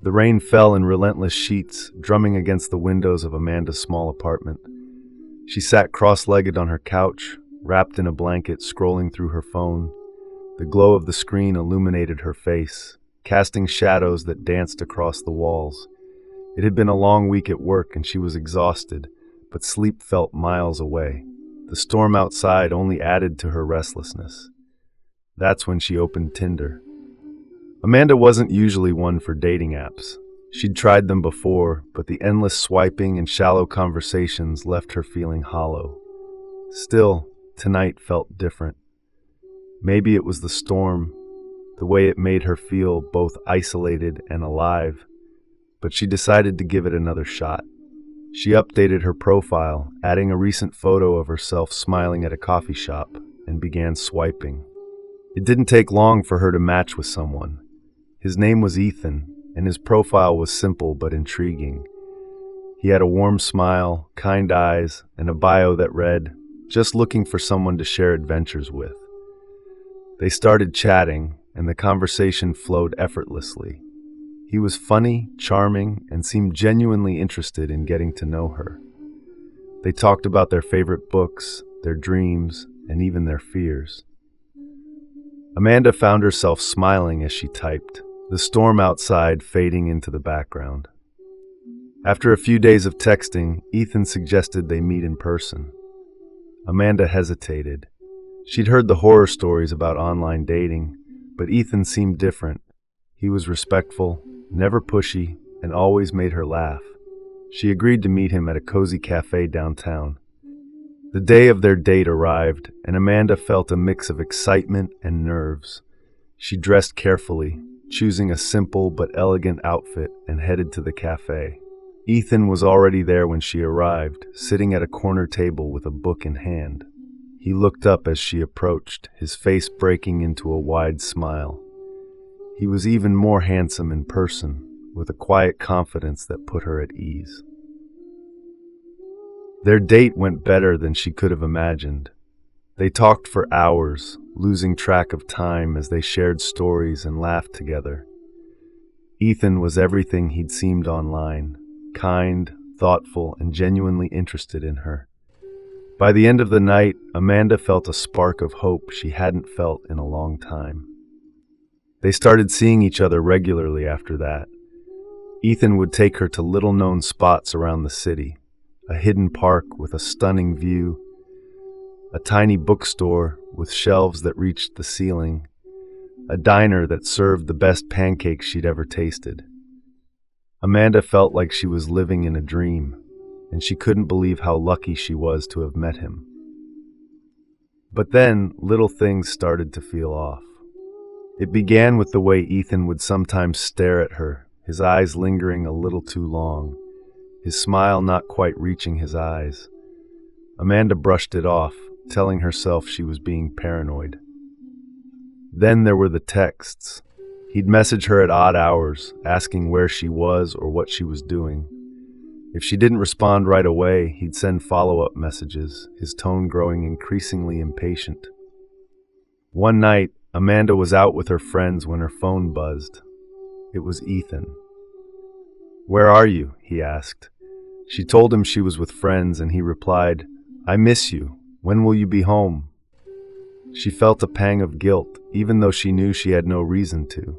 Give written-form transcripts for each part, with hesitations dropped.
The rain fell in relentless sheets, drumming against the windows of Amanda's small apartment. She sat cross-legged on her couch, wrapped in a blanket, scrolling through her phone. The glow of the screen illuminated her face, casting shadows that danced across the walls. It had been a long week at work and she was exhausted, but sleep felt miles away. The storm outside only added to her restlessness. That's when she opened Tinder. Amanda wasn't usually one for dating apps. She'd tried them before, but the endless swiping and shallow conversations left her feeling hollow. Still, tonight felt different. Maybe it was the storm, the way it made her feel both isolated and alive, but she decided to give it another shot. She updated her profile, adding a recent photo of herself smiling at a coffee shop, and began swiping. It didn't take long for her to match with someone. His name was Ethan, and his profile was simple but intriguing. He had a warm smile, kind eyes, and a bio that read, "Just looking for someone to share adventures with." They started chatting, and the conversation flowed effortlessly. He was funny, charming, and seemed genuinely interested in getting to know her. They talked about their favorite books, their dreams, and even their fears. Amanda found herself smiling as she typed, the storm outside fading into the background. After a few days of texting, Ethan suggested they meet in person. Amanda hesitated. She'd heard the horror stories about online dating, but Ethan seemed different. He was respectful, never pushy, and always made her laugh. She agreed to meet him at a cozy cafe downtown. The day of their date arrived, and Amanda felt a mix of excitement and nerves. She dressed carefully, choosing a simple but elegant outfit, and headed to the cafe. Ethan was already there when she arrived, sitting at a corner table with a book in hand. He looked up as she approached, his face breaking into a wide smile. He was even more handsome in person, with a quiet confidence that put her at ease. Their date went better than she could have imagined. They talked for hours, losing track of time as they shared stories and laughed together. Ethan was everything he'd seemed online, kind, thoughtful, and genuinely interested in her. By the end of the night, Amanda felt a spark of hope she hadn't felt in a long time. They started seeing each other regularly after that. Ethan would take her to little-known spots around the city, a hidden park with a stunning view, a tiny bookstore with shelves that reached the ceiling, a diner that served the best pancakes she'd ever tasted. Amanda felt like she was living in a dream, and she couldn't believe how lucky she was to have met him. But then, little things started to feel off. It began with the way Ethan would sometimes stare at her, his eyes lingering a little too long, his smile not quite reaching his eyes. Amanda brushed it off, telling herself she was being paranoid. Then there were the texts. He'd message her at odd hours, asking where she was or what she was doing. If she didn't respond right away, he'd send follow-up messages, his tone growing increasingly impatient. One night, Amanda was out with her friends when her phone buzzed. It was Ethan. "Where are you?" he asked. She told him she was with friends, and he replied, "I miss you. When will you be home?" She felt a pang of guilt, even though she knew she had no reason to.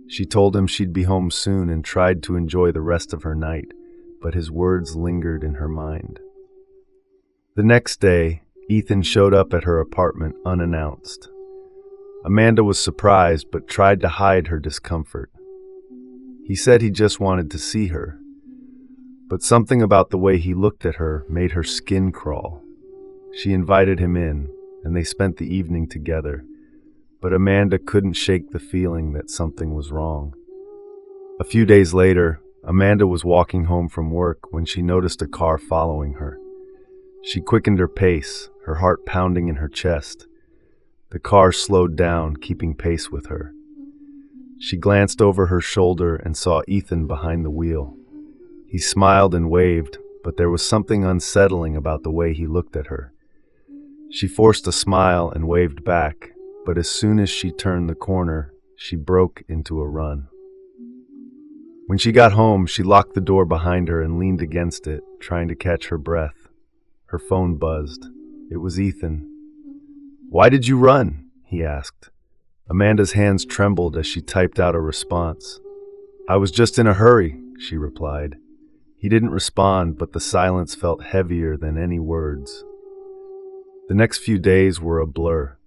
She told him she'd be home soon and tried to enjoy the rest of her night, but his words lingered in her mind. The next day, Ethan showed up at her apartment unannounced. Amanda was surprised but tried to hide her discomfort. He said he just wanted to see her, but something about the way he looked at her made her skin crawl. She invited him in, and they spent the evening together, but Amanda couldn't shake the feeling that something was wrong. A few days later, Amanda was walking home from work when she noticed a car following her. She quickened her pace, her heart pounding in her chest. The car slowed down, keeping pace with her. She glanced over her shoulder and saw Ethan behind the wheel. He smiled and waved, but there was something unsettling about the way he looked at her. She forced a smile and waved back, but as soon as she turned the corner, she broke into a run. When she got home, she locked the door behind her and leaned against it, trying to catch her breath. Her phone buzzed. It was Ethan. "Why did you run?" he asked. Amanda's hands trembled as she typed out a response. "I was just in a hurry," she replied. He didn't respond, but the silence felt heavier than any words. The next few days were a blur.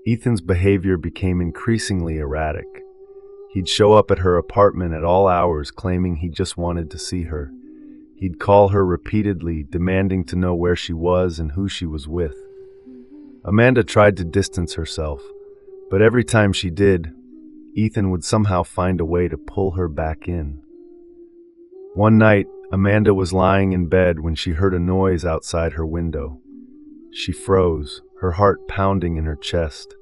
Ethan's behavior became increasingly erratic. He'd show up at her apartment at all hours, claiming he just wanted to see her. He'd call her repeatedly, demanding to know where she was and who she was with. Amanda tried to distance herself, but every time she did, Ethan would somehow find a way to pull her back in. One night, Amanda was lying in bed when she heard a noise outside her window. She froze, her heart pounding in her chest.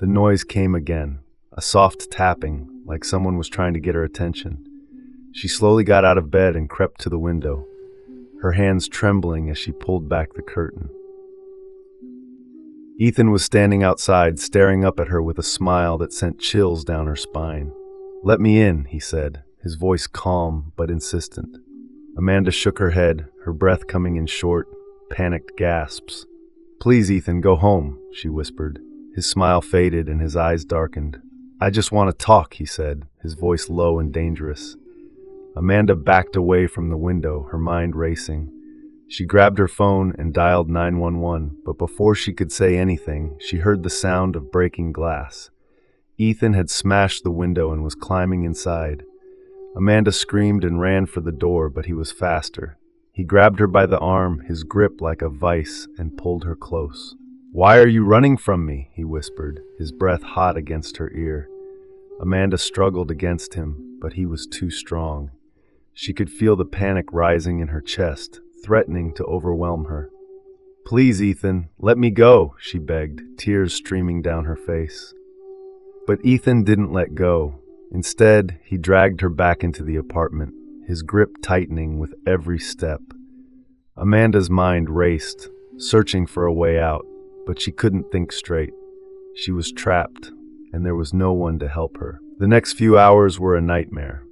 The noise came again, a soft tapping, like someone was trying to get her attention. She slowly got out of bed and crept to the window, her hands trembling as she pulled back the curtain. Ethan was standing outside, staring up at her with a smile that sent chills down her spine. "Let me in," he said, his voice calm but insistent. Amanda shook her head, her breath coming in short, panicked gasps. "Please, Ethan, go home," she whispered. His smile faded and his eyes darkened. "I just want to talk," he said, his voice low and dangerous. Amanda backed away from the window, her mind racing. She grabbed her phone and dialed 911, but before she could say anything, she heard the sound of breaking glass. Ethan had smashed the window and was climbing inside. Amanda screamed and ran for the door, but he was faster. He grabbed her by the arm, his grip like a vice, and pulled her close. "Why are you running from me?" he whispered, his breath hot against her ear. Amanda struggled against him, but he was too strong. She could feel the panic rising in her chest, threatening to overwhelm her. "Please, Ethan, let me go," she begged, tears streaming down her face. But Ethan didn't let go. Instead, he dragged her back into the apartment, his grip tightening with every step. Amanda's mind raced, searching for a way out, but she couldn't think straight. She was trapped, and there was no one to help her. The next few hours were a nightmare.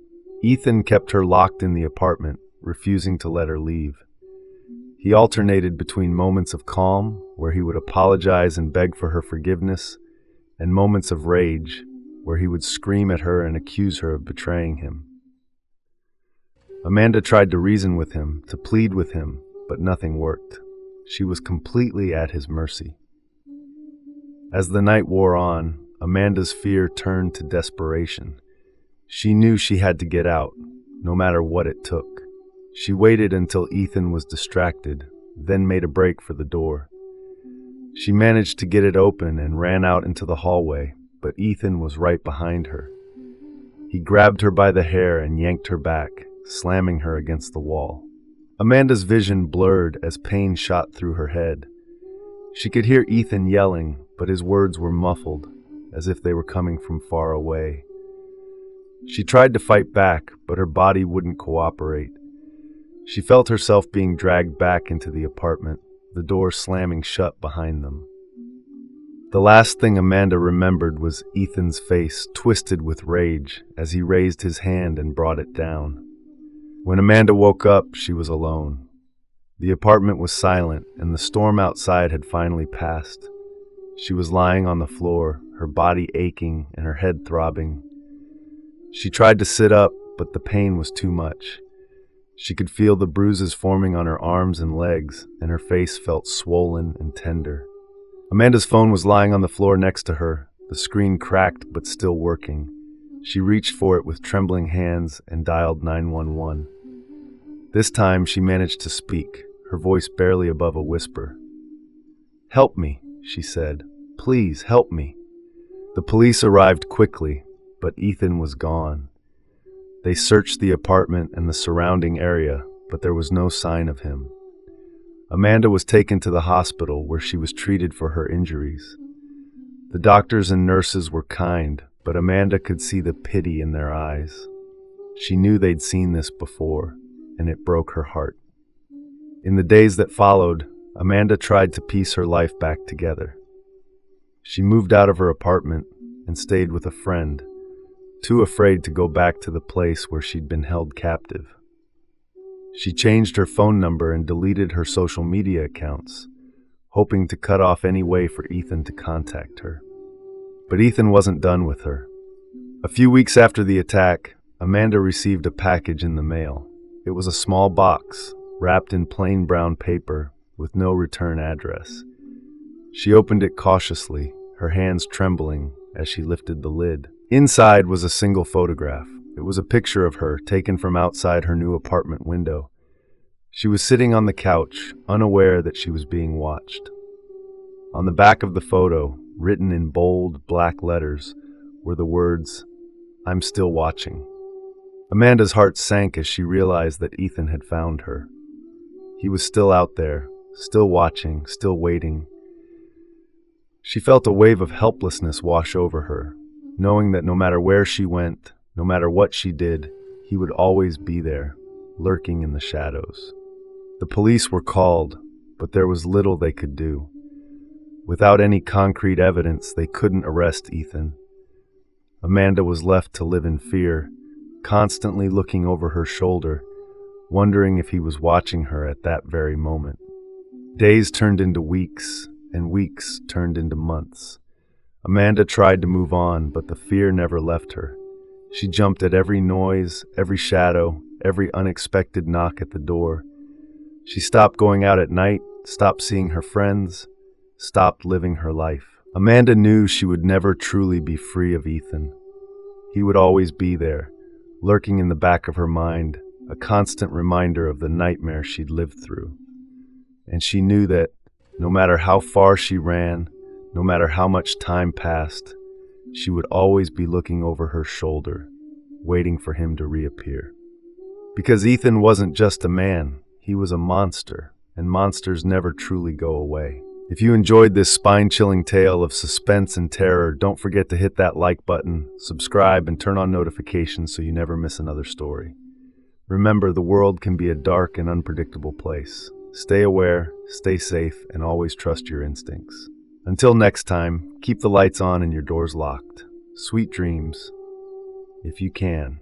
Ethan kept her locked in the apartment, refusing to let her leave. He alternated between moments of calm, where he would apologize and beg for her forgiveness, and moments of rage, where he would scream at her and accuse her of betraying him. Amanda tried to reason with him, to plead with him, but nothing worked. She was completely at his mercy. As the night wore on, Amanda's fear turned to desperation. She knew she had to get out, no matter what it took. She waited until Ethan was distracted, then made a break for the door. She managed to get it open and ran out into the hallway, but Ethan was right behind her. He grabbed her by the hair and yanked her back, slamming her against the wall. Amanda's vision blurred as pain shot through her head. She could hear Ethan yelling, but his words were muffled, as if they were coming from far away. She tried to fight back, but her body wouldn't cooperate. She felt herself being dragged back into the apartment, the door slamming shut behind them. The last thing Amanda remembered was Ethan's face, twisted with rage, as he raised his hand and brought it down. When Amanda woke up, she was alone. The apartment was silent, and the storm outside had finally passed. She was lying on the floor, her body aching and her head throbbing. She tried to sit up, but the pain was too much. She could feel the bruises forming on her arms and legs, and her face felt swollen and tender. Amanda's phone was lying on the floor next to her, the screen cracked but still working. She reached for it with trembling hands and dialed 911. This time she managed to speak, her voice barely above a whisper. "Help me," she said. "Please help me." The police arrived quickly, but Ethan was gone. They searched the apartment and the surrounding area, but there was no sign of him. Amanda was taken to the hospital where she was treated for her injuries. The doctors and nurses were kind, but Amanda could see the pity in their eyes. She knew they'd seen this before, and it broke her heart. In the days that followed, Amanda tried to piece her life back together. She moved out of her apartment and stayed with a friend, too afraid to go back to the place where she'd been held captive. She changed her phone number and deleted her social media accounts, hoping to cut off any way for Ethan to contact her. But Ethan wasn't done with her. A few weeks after the attack, Amanda received a package in the mail. It was a small box, wrapped in plain brown paper, with no return address. She opened it cautiously, her hands trembling as she lifted the lid. Inside was a single photograph. It was a picture of her, taken from outside her new apartment window. She was sitting on the couch, unaware that she was being watched. On the back of the photo, written in bold, black letters, were the words, "I'm still watching." Amanda's heart sank as she realized that Ethan had found her. He was still out there, still watching, still waiting. She felt a wave of helplessness wash over her, knowing that no matter where she went, no matter what she did, he would always be there, lurking in the shadows. The police were called, but there was little they could do. Without any concrete evidence, they couldn't arrest Ethan. Amanda was left to live in fear, constantly looking over her shoulder, wondering if he was watching her at that very moment. Days turned into weeks, and weeks turned into months. Amanda tried to move on, but the fear never left her. She jumped at every noise, every shadow, every unexpected knock at the door. She stopped going out at night, stopped seeing her friends, stopped living her life. Amanda knew she would never truly be free of Ethan. He would always be there, lurking in the back of her mind, a constant reminder of the nightmare she'd lived through. And she knew that no matter how far she ran, no matter how much time passed, she would always be looking over her shoulder, waiting for him to reappear. Because Ethan wasn't just a man, he was a monster, and monsters never truly go away. If you enjoyed this spine-chilling tale of suspense and terror, don't forget to hit that like button, subscribe, and turn on notifications so you never miss another story. Remember, the world can be a dark and unpredictable place. Stay aware, stay safe, and always trust your instincts. Until next time, keep the lights on and your doors locked. Sweet dreams, if you can.